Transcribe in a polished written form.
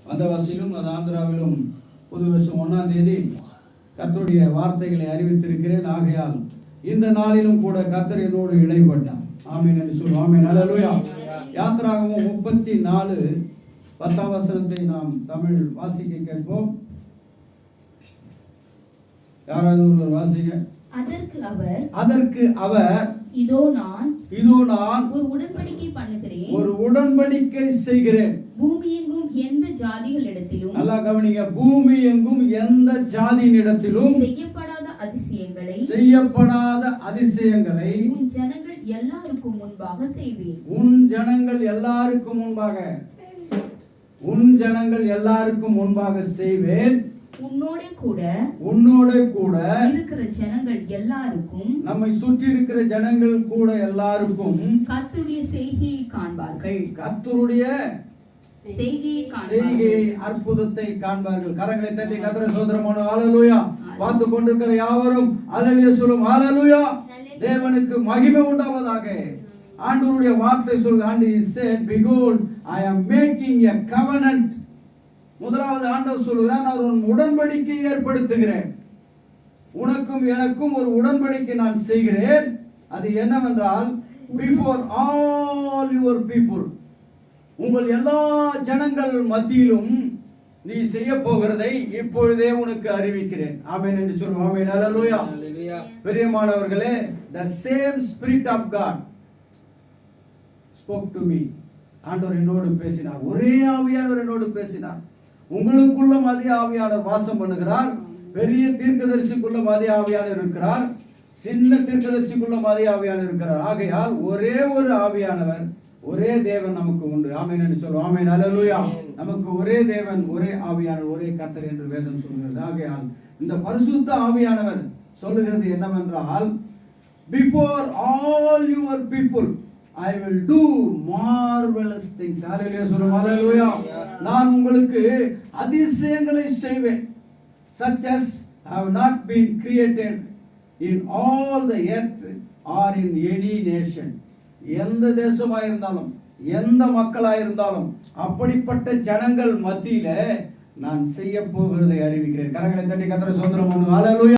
வந்தவாசியிலும் அது ஆந்திராவிலும் புது வருஷம் 1ஆம் தேதி கர்த்தருடைய வார்த்தைகளை அறிவித்திருக்கிறேன். ஆகையால் இந்த நாளிலும் கூட கர்த்தர் என்னோடு இடைப்பட்டார். ஆமென் என்று சொல்லுவோம். ஆமென். அல்லேலூயா. யாத்திராகமம் 34 10ஆம் வசனத்தை நாம் தமிழ் வாசிக்க கேட்போம். யாராவது ஒருவர் வாசிங்க. அதற்கு அவர் இதோ நான் ஒரு உடன்படிக்கை பண்ணுகிறேன், ஒரு உடன்படிக்கை செய்கிறேன். பூமி எங்கும் எந்த ஜாதிகளிடத்திலும், நல்லா கவனிங்க, பூமி எங்கும் எந்த ஜாதியினிடத்திலும் செய்யப்படாத அதிசயங்களை உன் ஜனங்கள் எல்லாருக்கும் முன்பாக செய்வேன். உன் ஜனங்கள் எல்லாருக்கும் முன்பாக செய்வேன். உன்னோட கூட இருக்கிற ஜனங்கள் எல்லாருக்கும், நம்மை சுற்றி இருக்கிற ஜனங்கள் கூட எல்லாருக்கும் கர்த்தருடைய செய்கையை காண்பார்கள். கர்த்தருடைய செய்கையை அற்புதத்தை காண்பார்கள். கரங்களை தட்டி கர்த்தரை ஸ்தோத்திரம் பண்ணுவோம். ஹல்லேலூயா. பார்த்து கொண்டிருக்கிற யாவரும் ஹல்லேலூயா சொல்லுவோம். ஹல்லேலூயா. தேவனுக்கு மகிமை உண்டாவதாக. ஆண்டவருடைய வார்த்தை சொல்லுது. And he said, behold, I am making a covenant. முதலாவது ஆண்டவர் சொல்கிறார், நான் ஒரு உடன்படிக்கை ஏற்படுத்துகிறேன். உனக்கும் எனக்கும் ஒரு உடன்படிக்கை நான் செய்கிறேன். அது என்னவென்றால், before all your people, உங்கள் எல்லா ஜனங்கள் மத்தியிலும் நீ செய்ய போகிறதை இப்பொழுதே உனக்கு அறிவிக்கிறேன். ஆமென் என்று சொல்லுவோம். ஆமென். அல்லேலூயா. பிரியமானவர்களே, the same spirit of God spoke to me. ஆண்டவர் என்னோடு பேசினார். ஒரே ஆவியானவர் என்னோடு பேசினார். உங்களுக்குள்ள அதே ஆவியானவர் வாசம் பண்ணுகிறார். பெரிய தீர்க்கதரிசிக்குள்ள அதே ஆவியானவர் இருக்கிறார். சின்ன தீர்க்கதரிசிக்குள்ள அதே ஆவியானவர் இருக்கிறார். ஆகையால் ஒரே ஒரு ஆவியானவர், ஒரே தேவன் நமக்கு உண்டு. ஆமென் என்று சொல்லுவோம். ஆமென். அல்லேலூயா. நமக்கு ஒரே தேவன், ஒரே ஆவியானவர், ஒரே கர்த்தர் என்று வேதம் சொல்கிறது. ஆகையால் இந்த பரிசுத்த ஆவியானவர் சொல்லுகிறது என்னவென்றால், before all your people I will do marvelous things. ஹல்லேலூயா சொல்லுவோம். ஹல்லேலூயா. நான் உங்களுக்கு அதிசயங்களை செய்வேன். such as have not been created in all the earth or in any nation. எந்த தேசமாயிருந்தாலும், எந்த மக்களாயிருந்தாலும், அப்படிப்பட்ட ஜனங்கள் மத்தியில நான் செய்ய போகிறதை அறிவிக்கிறேன். கரங்களை தட்டி கர்த்தரை ஸ்தோத்திரம் பண்ணுவோம். ஹல்லேலூயா.